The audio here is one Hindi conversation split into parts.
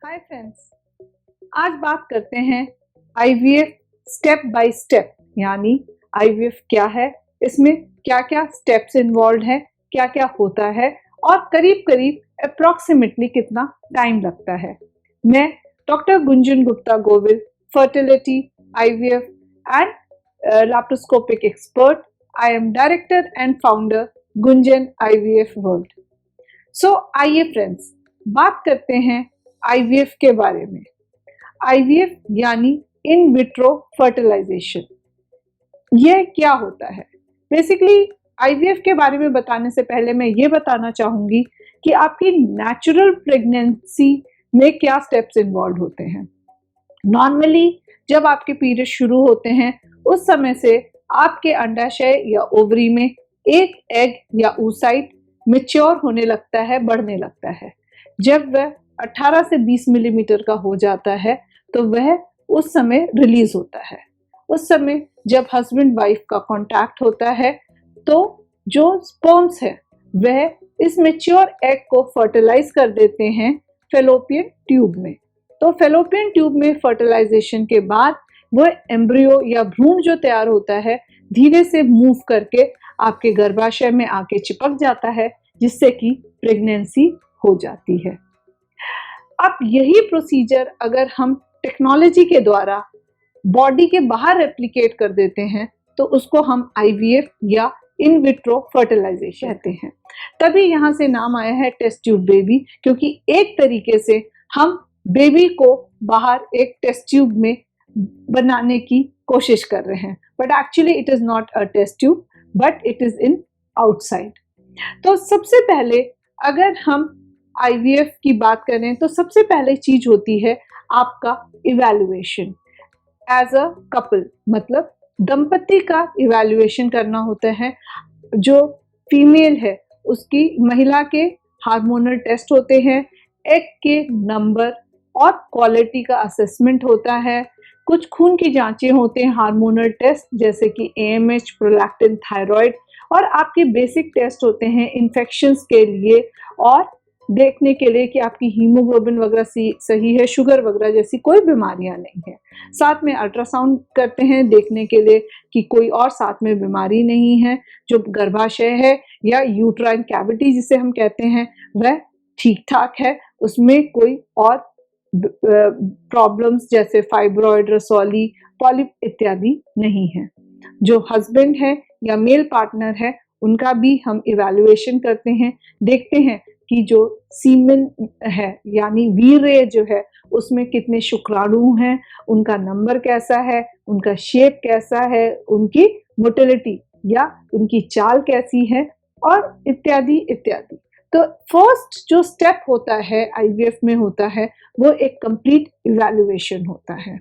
हाय फ्रेंड्स, आज बात करते हैं आईवीएफ स्टेप बाय स्टेप, यानी आईवीएफ क्या है, इसमें क्या-क्या स्टेप्स इन्वॉल्व है, क्या-क्या होता है और करीब-करीब अप्रॉक्सीमेटली कितना टाइम लगता है। मैं doctor Gunjan Gupta Govil, fertility, IVF and laparoscopic expert. I am director and founder Gunjan IVF world. So आइए फ्रेंड्स, बात करते हैं आईवीएफ के बारे में। आईवीएफ यानी इन विट्रो फर्टिलाइजेशन, यह क्या होता है? बेसिकली आईवीएफ के बारे में बताने से पहले मैं ये बताना चाहूंगी कि आपकी नेचुरल प्रेगनेंसी में क्या स्टेप्स इन्वॉल्व होते हैं। नॉर्मली जब आपके पीरियड शुरू होते हैं उस समय से आपके अंडाशय या ओवरी में एक एग या oocyte मैच्योर होने लगता है, बढ़ने लगता है। जब वह 18 से 20 मिलीमीटर का हो जाता है तो वह उस समय रिलीज होता है। उस समय जब हस्बैंड वाइफ का कांटेक्ट होता है तो जो स्पर्म्स है वह इस मैच्योर एग को फर्टिलाइज कर देते हैं फैलोपियन ट्यूब में। तो फैलोपियन ट्यूब में फर्टिलाइजेशन के बाद वह एम्ब्रियो या भ्रूण जो तैयार होता है धीरे से मूव करके आपके गर्भाशय में आके चिपक जाता है, जिससे कि प्रेगनेंसी हो जाती है। अब यही प्रोसीजर अगर हम टेक्नोलॉजी के द्वारा बॉडी के बाहर रेप्लिकेट कर देते हैं तो उसको हम आईवीएफ या इन विट्रो फर्टिलाइजेशन कहते हैं। तभी यहाँ से नाम आया है टेस्ट ट्यूब बेबी, क्योंकि एक तरीके से हम बेबी को बाहर एक टेस्ट ट्यूब में बनाने की कोशिश कर रहे हैं, but actually it is not a test tube but it is in outside. तो सबसे पहले अगर हम आईवीएफ की बात करें तो सबसे पहले चीज होती है आपका इवैल्यूएशन एज अ कपल, मतलब दंपति का इवैल्यूएशन करना होता है। जो फीमेल है उसकी, महिला के हार्मोनल टेस्ट होते हैं, एग के नंबर और क्वालिटी का असेसमेंट होता है, कुछ खून की जांचें होते हैं, हार्मोनल टेस्ट जैसे कि एएमएच, प्रोलैक्टिन, थायराइड, और आपके बेसिक टेस्ट होते हैं इन्फेक्शंस के लिए और देखने के लिए कि आपकी हीमोग्लोबिन वगैरह सही है, शुगर वगैरह जैसी कोई बीमारियां नहीं है। साथ में अल्ट्रासाउंड करते हैं देखने के लिए कि कोई और साथ में बीमारी नहीं है, जो गर्भाशय है या यूट्राइन कैविटी जिसे हम कहते हैं वह ठीक ठाक है, उसमें कोई और प्रॉब्लम्स जैसे फाइब्रॉइड, रसौली, पॉलिप इत्यादि नहीं है। जो हस्बैंड है या मेल पार्टनर है उनका भी हम इवैल्यूएशन करते हैं, देखते हैं कि जो सीमेन है यानी वीर्य जो है उसमें कितने शुक्राणु हैं, उनका नंबर कैसा है, उनका शेप कैसा है, उनकी मोटिलिटी या उनकी चाल कैसी है और इत्यादि इत्यादि। तो फर्स्ट जो स्टेप होता है आईवीएफ में होता है वो एक कंप्लीट इवैल्यूएशन होता है।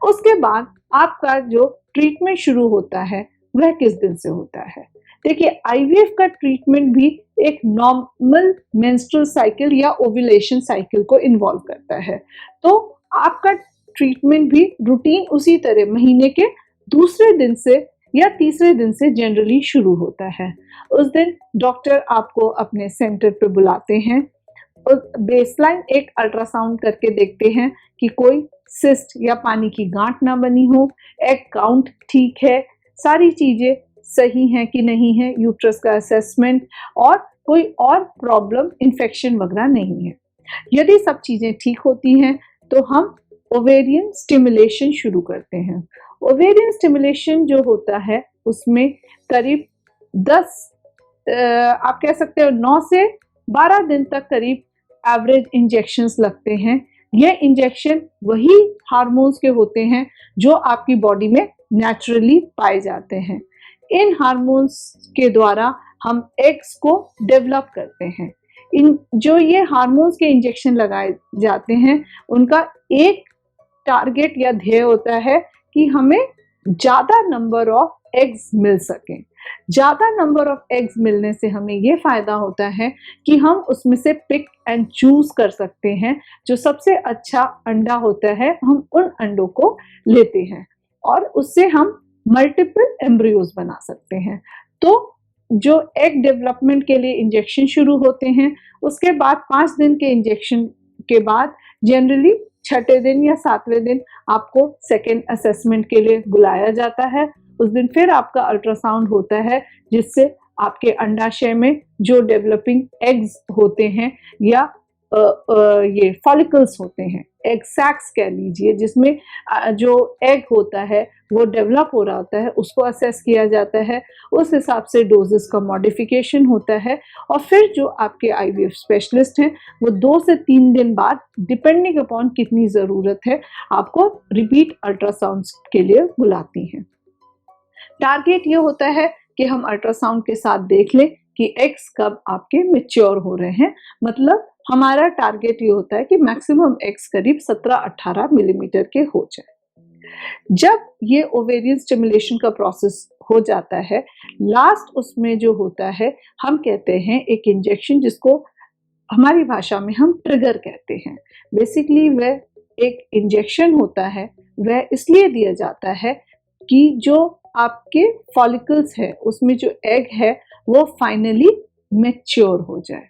उसके बाद आपका जो ट्रीटमेंट शुरू होता है वह किस दिन से होता है? देखिए, आईवीएफ का ट्रीटमेंट भी एक नॉर्मल मेंस्ट्रुअल साइकिल या ओव्यूलेशन साइकिल को इन्वॉल्व करता है। तो आपका ट्रीटमेंट भी रूटीन उसी तरह महीने के दूसरे दिन से या तीसरे दिन से जनरली शुरू होता है। उस दिन डॉक्टर आपको अपने सेंटर पे बुलाते हैं और बेसलाइन एक अल्ट्रासाउंड करके देखते हैं कि कोई सिस्ट या पानी की गांठ ना बनी हो, एग काउंट ठीक है, सारी चीजें सही हैं कि नहीं है, यूट्रस का असेसमेंट और कोई और प्रॉब्लम, इन्फेक्शन वगैरह नहीं है। यदि सब चीजें ठीक होती हैं तो हम ओवेरियन स्टिमुलेशन शुरू करते हैं। ओवेरियन स्टिमुलेशन जो होता है उसमें करीब 10 आप कह सकते हो 9 से 12 दिन तक करीब एवरेज इंजेक्शंस लगते हैं। ये इंजेक्शन वही हार्मोन्स के होते हैं जो आपकी बॉडी में नेचुरली पाए जाते हैं। इन हार्मोन्स के द्वारा हम एग्स को डेवलप करते हैं। इन जो ये हार्मोन्स के इंजेक्शन लगाए जाते हैं उनका एक टारगेट या ध्येय होता है कि हमें ज्यादा नंबर ऑफ एग्स मिल सकें। ज्यादा नंबर ऑफ एग्स मिलने से हमें ये फायदा होता है कि हम उसमें से पिक एंड चूज कर सकते हैं। जो सबसे अच्छा अंडा होता है हम उन अंडों को लेते हैं और उससे हम मल्टीपल एम्ब्रियोज बना सकते हैं। तो जो एग डेवलपमेंट के लिए इंजेक्शन शुरू होते हैं, उसके बाद 5 दिन के इंजेक्शन के बाद जनरली छठे दिन या 7वें दिन आपको सेकेंड असेसमेंट के लिए बुलाया जाता है। उस दिन फिर आपका अल्ट्रासाउंड होता है, जिससे आपके अंडाशय में जो डेवलपिंग एग्स होते हैं या ये फॉलिकल्स होते हैं, एग सैक्स कह लीजिए, जिसमें जो एग होता है वो डेवलप हो रहा होता है, उसको असेस किया जाता है। उस हिसाब से डोजेस का मॉडिफिकेशन होता है और फिर जो आपके आईवीएफ स्पेशलिस्ट हैं वो 2 से 3 दिन बाद, डिपेंडिंग अपॉन कितनी ज़रूरत है, आपको रिपीट अल्ट्रासाउंड के लिए बुलाती हैं। टारगेट ये होता है कि हम अल्ट्रासाउंड के साथ देख लें कि एग्स कब आपके मैच्योर हो रहे हैं। मतलब हमारा टारगेट ये होता है कि मैक्सिमम एग्स करीब 17-18 मिलीमीटर के हो जाए। जब ये ओवेरियन स्टिमुलेशन का प्रोसेस हो जाता है, लास्ट उसमें जो होता है, हम कहते हैं एक इंजेक्शन, जिसको हमारी भाषा में हम ट्रिगर कहते हैं। बेसिकली वह एक इंजेक्शन होता है, वह इसलिए दिया जाता है कि जो आपके फॉलिकल्स है उसमें जो एग है वो फाइनली मैच्योर हो जाए।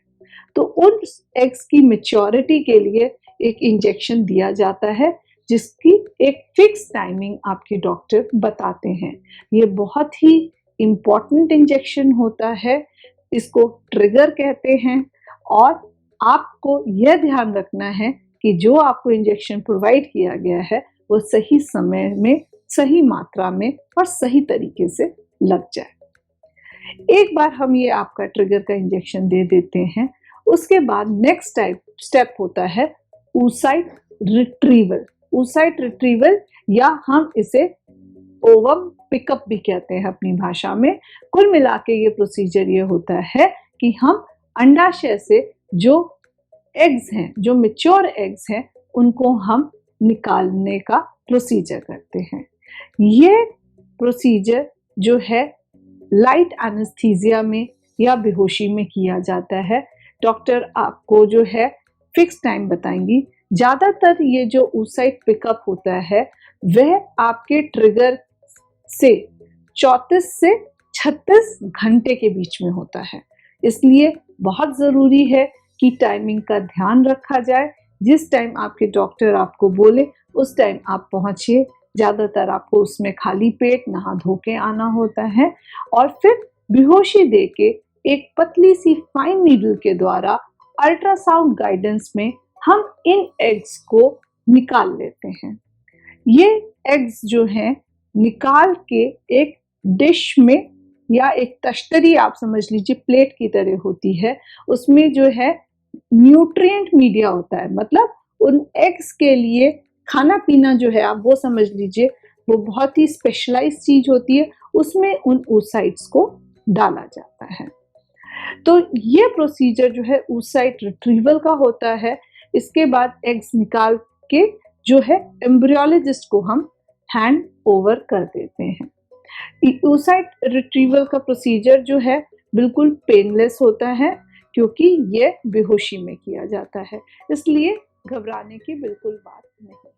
तो उन एग्स की मैच्योरिटी के लिए एक इंजेक्शन दिया जाता है, जिसकी एक फिक्स टाइमिंग आपके डॉक्टर बताते हैं। ये बहुत ही इम्पॉर्टेंट इंजेक्शन होता है, इसको ट्रिगर कहते हैं। और आपको यह ध्यान रखना है कि जो आपको इंजेक्शन प्रोवाइड किया गया है वो सही समय में, सही मात्रा में और सही तरीके से लग जाए। एक बार हम ये आपका ट्रिगर का इंजेक्शन दे देते हैं, उसके बाद नेक्स्ट स्टेप होता है oocyte रिट्रीवल। oocyte रिट्रीवल, या हम इसे ओवम पिकअप भी कहते हैं अपनी भाषा में। कुल मिला के ये प्रोसीजर ये होता है कि हम अंडाशय से जो एग्स हैं, जो मैच्योर एग्स हैं, उनको हम निकालने का प्रोसीजर करते हैं। ये प्रोसीजर जो है लाइट एनेस्थीसिया में या बेहोशी में किया जाता है। डॉक्टर आपको जो है फिक्स टाइम बताएंगी। ज़्यादातर ये जो oocyte पिकअप होता है वह आपके ट्रिगर से 34 से 36 घंटे के बीच में होता है। इसलिए बहुत ज़रूरी है कि टाइमिंग का ध्यान रखा जाए। जिस टाइम आपके डॉक्टर आपको बोले उस टाइम आप पहुँचिए। ज़्यादातर आपको उसमें खाली पेट नहा धो के आना होता है और फिर बेहोशी दे के एक पतली सी फाइन नीडल के द्वारा अल्ट्रासाउंड गाइडेंस में हम इन एग्स को निकाल लेते हैं। ये एग्स जो हैं निकाल के एक डिश में या एक तश्तरी, आप समझ लीजिए प्लेट की तरह होती है, उसमें जो है न्यूट्रिएंट मीडिया होता है। मतलब उन एग्स के लिए खाना पीना जो है, आप वो समझ लीजिए, वो बहुत ही स्पेशलाइज्ड चीज होती है, उसमें उन oocytes को डाला जाता है। तो ये प्रोसीजर जो है oocyte रिट्रीवल का होता है। इसके बाद एग्स निकाल के जो है एम्ब्रियोलॉजिस्ट को हम हैंड ओवर कर देते हैं। oocyte रिट्रीवल का प्रोसीजर जो है बिल्कुल पेनलेस होता है, क्योंकि ये बेहोशी में किया जाता है, इसलिए घबराने की बिल्कुल बात नहीं।